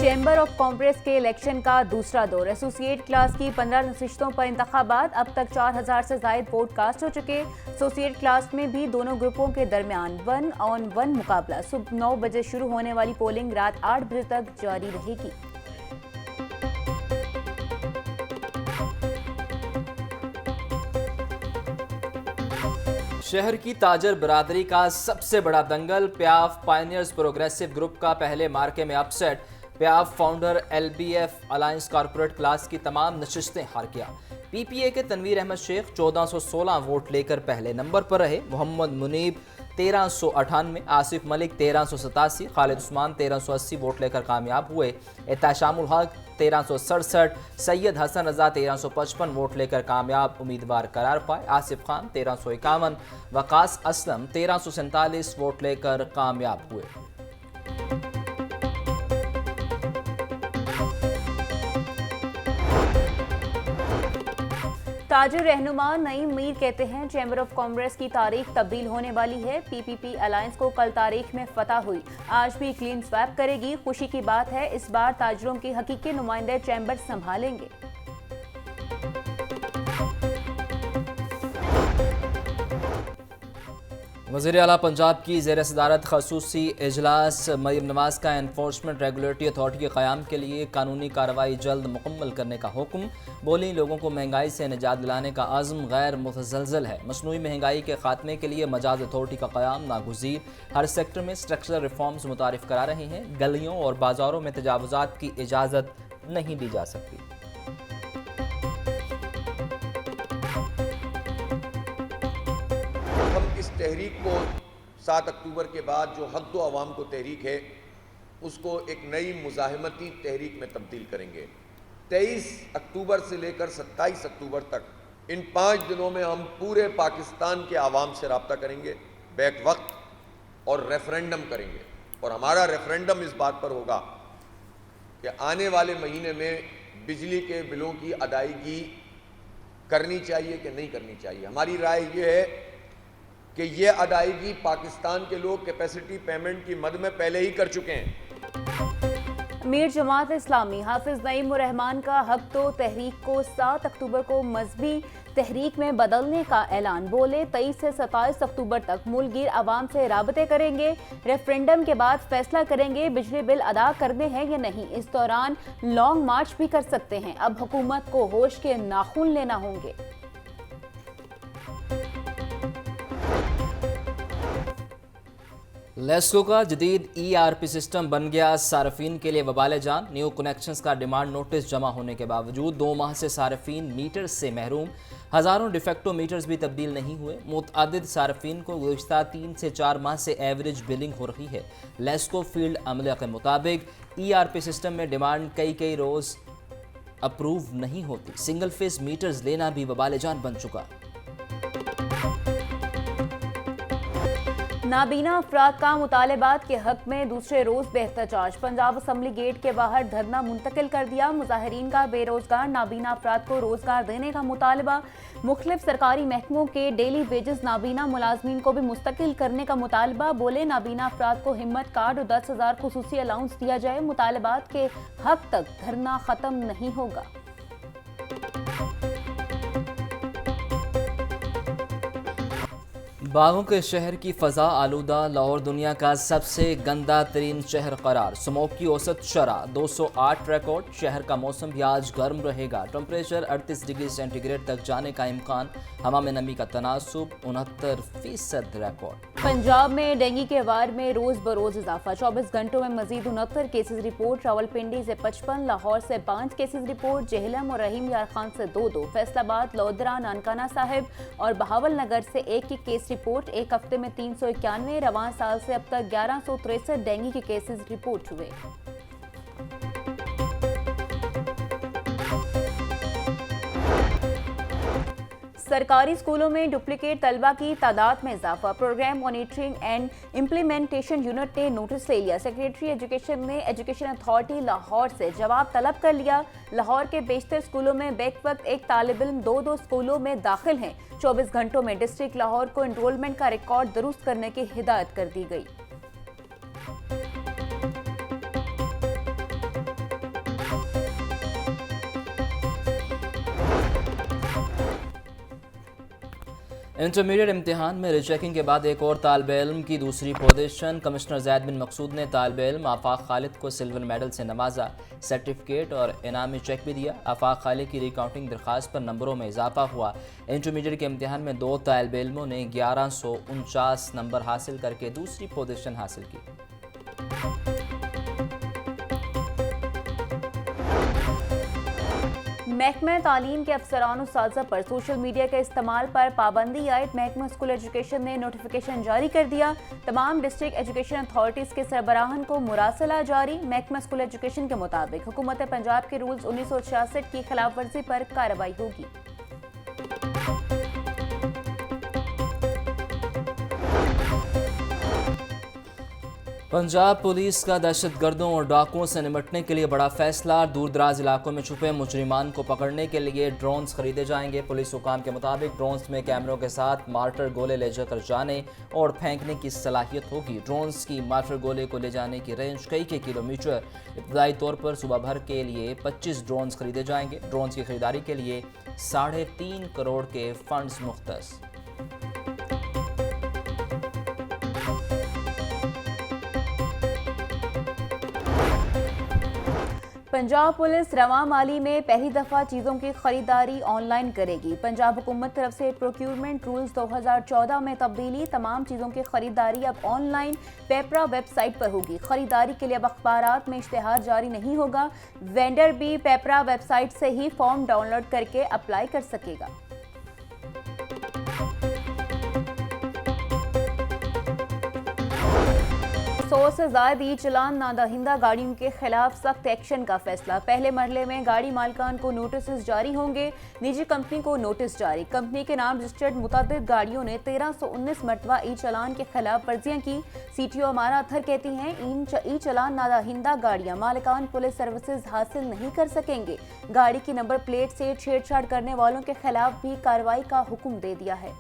Chamber of commerce के election का दूसरा दौर। एसोसिएट क्लास की 15 नशिस्तों पर इंतखाबात। अब तक 4000 से जायद वोट कास्ट हो चुके। एसोसिएट क्लास में भी दोनों ग्रुपों के दरमियान 1-on-1 मुकाबला। सुबह 9 बजे शुरू होने वाली पोलिंग रात 8 बजे तक जारी रहेगी। शहर की ताजर बरादरी का सबसे बड़ा दंगल। प्याफ पायनियर्स प्रोग्रेसिव ग्रुप का पहले मार्के में अपसेट। प्याफ founder LBF alliance corporate class की तमाम नशिस्तें हार गया। PPA के तनवीर अहमद शेख 1416 वोट लेकर पहले नंबर पर रहे। मोहम्मद मुनीब 1398, आसिफ मलिक 1387, खालिद उस्मान 1380 वोट लेकर कामयाब हुए। एहतशामुल हक 1367, सैयद हसन रजा 1355 वोट लेकर कामयाब उम्मीदवार करार पाए। आसिफ खान 1351, वकास असलम 1347 वोट लेकर कामयाब हुए। ताजिर रहनुमा नईम मीर कहते हैं चैम्बर ऑफ कॉमर्स की तारीख तब्दील होने वाली है। PPP अलायंस को कल तारीख में फतह हुई, आज भी क्लीन स्वैप करेगी। खुशी की बात है इस बार ताजिरों के हकीकी नुमाइंदे चैम्बर संभालेंगे। वज़ीर आला पंजाब की ज़ेर सदारत खसूसी इजलास। मरीम नवाज का एनफोर्समेंट रेगुलेटरी अथॉरिटी के क़याम के लिए कानूनी कार्रवाई जल्द मुकम्मल करने का हुक्म। बोली लोगों को महंगाई से निजात दिलाने का आज़म गैर मुतज़लज़ल है। मसनूई महंगाई के खात्मे के लिए मजाज अथॉरिटी का क़याम नागुज़ीर। हर सेक्टर में स्ट्रक्चरल रिफॉर्म्स मुतारिफ करा रहे हैं। गलियों और बाज़ारों में तजावुज़ात की इजाज़त नहीं दी जा सकती। इस तहरीक को 7 अक्टूबर के बाद जो हक दो अवाम को तहरीक है उसको एक नई मुज़ाहिमती तहरीक में तब्दील करेंगे। 23 अक्टूबर से लेकर 27 अक्टूबर तक इन 5 दिनों में हम पूरे पाकिस्तान के आवाम से रब्ता करेंगे, बैक वक्त और रेफरेंडम करेंगे। और हमारा रेफरेंडम इस बात पर होगा कि आने वाले महीने में बिजली के बिलों की अदायगी करनी चाहिए कि नहीं करनी चाहिए। हमारी राय ये है कि ये अदायगी पाकिस्तान के लोग कैपेसिटी पेमेंट की मद में पहले ही कर चुके हैं। मीर जमात इस्लामी हाफिज नईम उर रहमान का हक तो तहरीक को 7 अक्टूबर को मजहबी तहरीक में बदलने का ऐलान। बोले 23 से 27 अक्टूबर तक मुल्कगीर आवाम से राबते करेंगे। रेफरेंडम के बाद फैसला करेंगे बिजली बिल अदा करने हैं या नहीं। इस दौरान लॉन्ग मार्च भी कर सकते हैं। अब हुकूमत को होश के नाखून लेना होंगे। लेस्को का जदीद ERP सिस्टम बन गया सार्फिन के लिए वबाल जान। न्यू कनेक्शंस का डिमांड नोटिस जमा होने के बावजूद 2 माह से सार्फिन मीटर से महरूम। हज़ारों डिफेक्टो मीटर्स भी तब्दील नहीं हुए। मुतअद्दिद सार्फिन को गुज़िश्ता 3 से 4 माह से एवरेज बिलिंग हो रही है। लेस्को फील्ड अमले के मुताबिक ERP सिस्टम में डिमांड कई रोज़ अप्रूव नहीं होती। सिंगल फेस मीटर्स लेना भी वबाल जान बन चुका। नाबीना अफराद का मुतालबात के हक में दूसरे रोज बेहतजाज। पंजाब असम्बली गेट के बाहर धरना मुंतकिल कर दिया। मुजाहिरीन का बेरोजगार नाबीना अफराद को रोजगार देने का मुतालबा। मुख्तलिफ सरकारी महकमों के डेली वेजेस नाबीना मुलाजमीन को भी मुस्तकिल करने का मुतालबा। बोले नाबीना अफराद को हिम्मत कार्ड और 10,000 खुसूसी अलाउंस दिया जाए। मुतालबात के हक तक धरना खत्म नहीं होगा। बागों के शहर की फ़ज़ा आलूदा। लाहौर दुनिया का सबसे गंदा तरीन शहर करार। स्मोक की औसत शरह 208 रिकॉर्ड। शहर का मौसम भी आज गर्म रहेगा। टेम्परेचर 38 डिग्री सेंटीग्रेड तक जाने का इम्कान। हवा में नमी का तनासुब 69% रिकॉर्ड। पंजाब में डेंगू के वार में रोज बरोज इजाफा। 24 घंटों में मजीद 69 केसेज रिपोर्ट। रावलपिंडी से 55, लाहौर से 5 केसेज रिपोर्ट। जेहलम और रहीम यार खान से 2, फैसलाबाद, लोधरा, नानकाना साहिब और बहावल नगर से 1 केस रिपोर्ट। एक हफ्ते में 391। रवां साल से अब तक 1163 डेंगू के केसेज रिपोर्ट हुए। सरकारी स्कूलों में डुप्लीकेट तलबा की तादाद में इजाफा। Programme monitoring and implementation unit ने नोटिस ले लिया। सेक्रेटरी एजुकेशन ने एजुकेशन अथॉरिटी लाहौर से जवाब तलब कर लिया। लाहौर के बेशतर स्कूलों में बैक वक्त एक तालिब इल्म 2 स्कूलों में दाखिल हैं। 24 घंटों में डिस्ट्रिक्ट लाहौर को एनरोलमेंट का रिकॉर्ड दुरुस्त करने की हिदायत कर दी गई। इंटरमीडिएट इम्तिहान में रीचेकिंग के बाद एक और तालिबे इल्म की दूसरी पोजीशन। कमिश्नर ज़ैद बिन मकसूद ने तालिबे इल्म आफाक खालिद को सिल्वर मेडल से नवाजा, सर्टिफिकेट और इनामी चेक भी दिया। आफाक खालिद की रिकाउंटिंग दरख्वास्त पर नंबरों में इजाफा हुआ। इंटरमीडिएट के इम्तिहान में 2 तालिबे इल्मों ने 1149 नंबर हासिल करके दूसरी पोजीशन हासिल की। महकमा तालीम के अफसरान उस्ताज़ा पर सोशल मीडिया के इस्तेमाल पर पाबंदी आयद महकमा स्कूल एजुकेशन ने नोटिफिकेशन जारी कर दिया। तमाम डिस्ट्रिक्ट एजुकेशन अथॉरिटीज़ के सरबराहान को मुरासला जारी। महकमा स्कूल एजुकेशन के मुताबिक हुकूमत पंजाब के रूल्स 1966 की खिलाफ वर्जी पर कार्रवाई होगी। पंजाब पुलिस का दहशतगर्दों और डाकुओं से निपटने के लिए बड़ा फैसला। दूर दराज इलाकों में छुपे मुजरिमान को पकड़ने के लिए ड्रोन्स खरीदे जाएंगे। पुलिस हुकाम के मुताबिक ड्रोन्स में कैमरों के साथ मार्टर गोले ले जाकर जाने और फेंकने की सलाहियत होगी। ड्रोन्स की मार्टर गोले को ले जाने की रेंज कई किलोमीटर। इब्तदाई तौर पर सुबह भर के लिए 25 ड्रोन्स खरीदे जाएंगे। ड्रोन्स की खरीदारी के लिए 3.5 करोड़ के फंड्स मुख्तस। पंजाब पुलिस रवां माली में पहली दफ़ा चीज़ों की खरीदारी ऑनलाइन करेगी। पंजाब हुकूमत तरफ से प्रोक्यूरमेंट रूल्स 2014 में तब्दीली। तमाम चीज़ों की खरीदारी अब ऑनलाइन पेपरा वेबसाइट पर होगी। खरीदारी के लिए अब अखबारात में इश्तिहार जारी नहीं होगा। वेंडर भी पेपरा वेबसाइट से ही फॉर्म डाउनलोड करके अप्लाई कर सकेगा। 100 से ज़्यादा ई चलान नादहिंदा गाड़ियों के खिलाफ सख्त एक्शन का फैसला। पहले मरहले में गाड़ी मालिकान को नोटिस जारी होंगे। निजी कंपनी को नोटिस जारी। कंपनी के नाम रजिस्टर्ड मुतअद्दिद गाड़ियों ने 1319 मरतबा ई चलान के खिलाफ वर्जियाँ की। CTO अमारा अत्थर कहती हैं ई चलान नादहिंदा गाड़ियाँ मालिकान पुलिस सर्विसेज हासिल नहीं कर सकेंगे। गाड़ी की नंबर प्लेट से छेड़छाड़ करने वालों के खिलाफ भी कार्रवाई का हुक्म दे दिया है।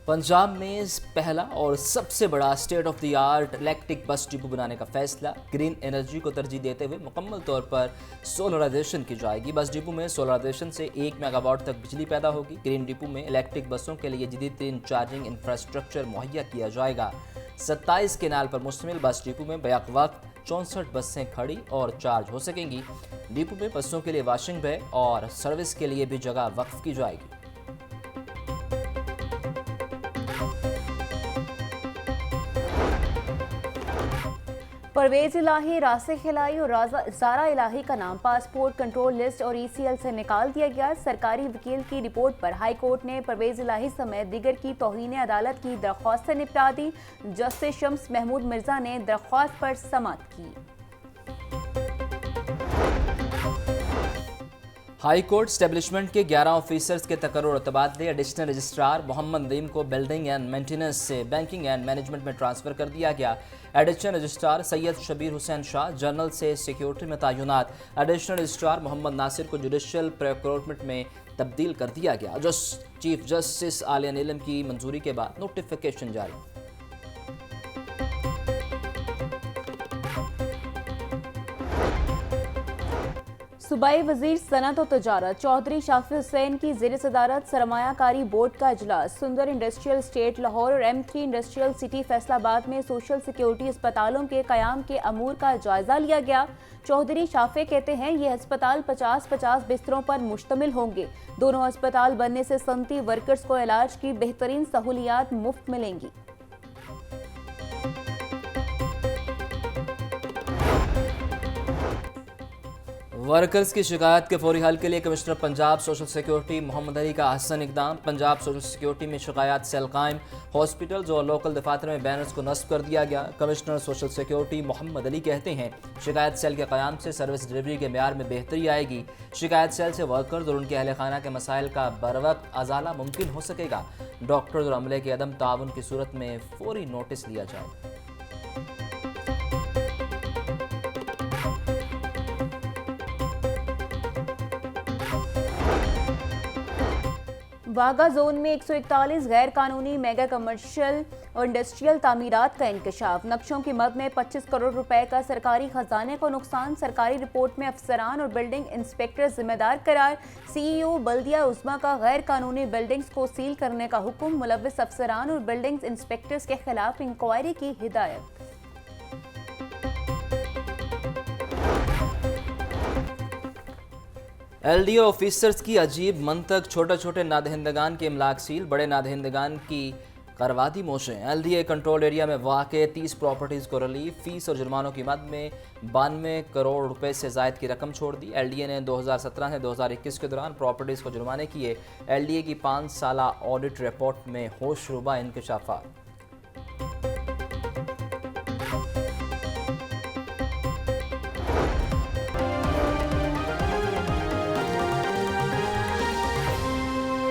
पंजाब में पहला और सबसे बड़ा state of the art electric bus depot बनाने का फैसला। ग्रीन एनर्जी को तरजीह देते हुए मुकम्मल तौर पर सोलराइजेशन की जाएगी। बस डिपो में सोलराइजेशन से 1 मेगावाट तक बिजली पैदा होगी। ग्रीन डिपो में इलेक्ट्रिक बसों के लिए जदीद चार्जिंग इंफ्रास्ट्रक्चर मुहैया किया जाएगा। 27 केनाल पर मुश्तमिल बस डिपो में बैक वक्त 64 बसें खड़ी और चार्ज हो सकेंगी। डिपो में बसों के लिए वॉशिंग बे और सर्विस के लिए भी जगह वक्फ की जाएगी। परवेज इलाही, रासिक इलाही और ज़ारा इलाही का नाम पासपोर्ट कंट्रोल लिस्ट और ECL से निकाल दिया गया। सरकारी वकील की रिपोर्ट पर हाई कोर्ट ने परवेज इलाही समेत दीगर की तौहीन अदालत की दरख्वास्त से निपटा दी। जस्टिस शम्स महमूद मिर्जा ने दरख्वास्त पर समाअत की। हाई कोर्ट स्टैब्लिशमेंट के 11 ऑफिसर्स के तकर्रुर और तबादले। एडिशनल रजिस्ट्रार मोहम्मद नदीम को बिल्डिंग एंड मेंटेनेंस से बैंकिंग एंड मैनेजमेंट में ट्रांसफ़र कर दिया गया। Additional registrar Syed Shabbir Hussain Shah general से सिक्योरिटी में तैनात। एडिशनल रजिस्ट्रार मोहम्मद नासिर को जुडिशल प्रोक्योरमेंट में तब्दील कर दिया गया। चीफ जस्टिस आलिया नीलम की मंजूरी के बाद नोटिफिकेशन जारी। सूबाई वजीर सनत और तजारत चौधरी शाफी हुसैन की ज़ेर सदारत सरमायाकारी बोर्ड का इजलास। सुंदर इंडस्ट्रियल स्टेट लाहौर और M3 इंडस्ट्रियल सिटी फैसलाबाद में सोशल सिक्योरिटी अस्पतालों के क़याम के अमूर का जायजा लिया गया। चौधरी शाफी कहते हैं ये अस्पताल 50-50 बिस्तरों पर मुश्तमिल होंगे। दोनों अस्पताल बनने से सनती वर्कर्स को इलाज की बेहतरीन सहूलियात मुफ्त मिलेंगी। वर्कर्स की शिकायत के फौरी हल के लिए commissioner Punjab social security Mohammad Ali का हसन इकदाम। पंजाब सोशल सिक्योरिटी में शिकायत सेल कायम। हॉस्पिटल्स और लोकल दफातर में बैनर्स को नस्ब कर दिया गया। Commissioner social security Mohammad Ali कहते हैं शिकायत सेल के क़याम से सर्विस डिलीवरी के मेयार में बेहतरी आएगी। शिकायत सेल से वर्कर्स और उनके अहल खाना के मसाइल का बरवक्त अजाला मुमकिन हो सकेगा। डॉक्टर्स और अमले के अदम ताउन की सूरत में फौरी नोटिस लिया जाए। वाघा जोन में 141 गैर कानूनी मेगा कमर्शियल और इंडस्ट्रियल तामीरात का इंकशाफ। नक्शों की मद में 25 करोड़ रुपए का सरकारी खजाने को नुकसान। सरकारी रिपोर्ट में अफसरान और बिल्डिंग इंस्पेक्टर जिम्मेदार करार। सीईओ बल्दिया उज़्मा का गैर कानूनी बिल्डिंग्स को सील करने का हुक्म। मुलव्विस अफसरान और बिल्डिंग इंस्पेक्टर्स के खिलाफ इंक्वायरी की हिदायत। एलडीओ ऑफिसर्स की अजीब मंतक। छोटे छोटे नादहिंदगान के इमलाक सील, बड़े नादहिंदगान की करवादी मोशें। एलडीए कंट्रोल एरिया में वाक़ 30 प्रॉपर्टीज़ को रिलीफ। फीस और जुर्मानों की मद में 92 करोड़ रुपए से ज़ायद की रकम छोड़ दी। एलडीए ने 2017 से 2021 के दौरान प्रॉपर्टीज़ को जुर्माने किए। एलडीए की 5 साला ऑडिट रिपोर्ट में होशरुबा इंकशाफात।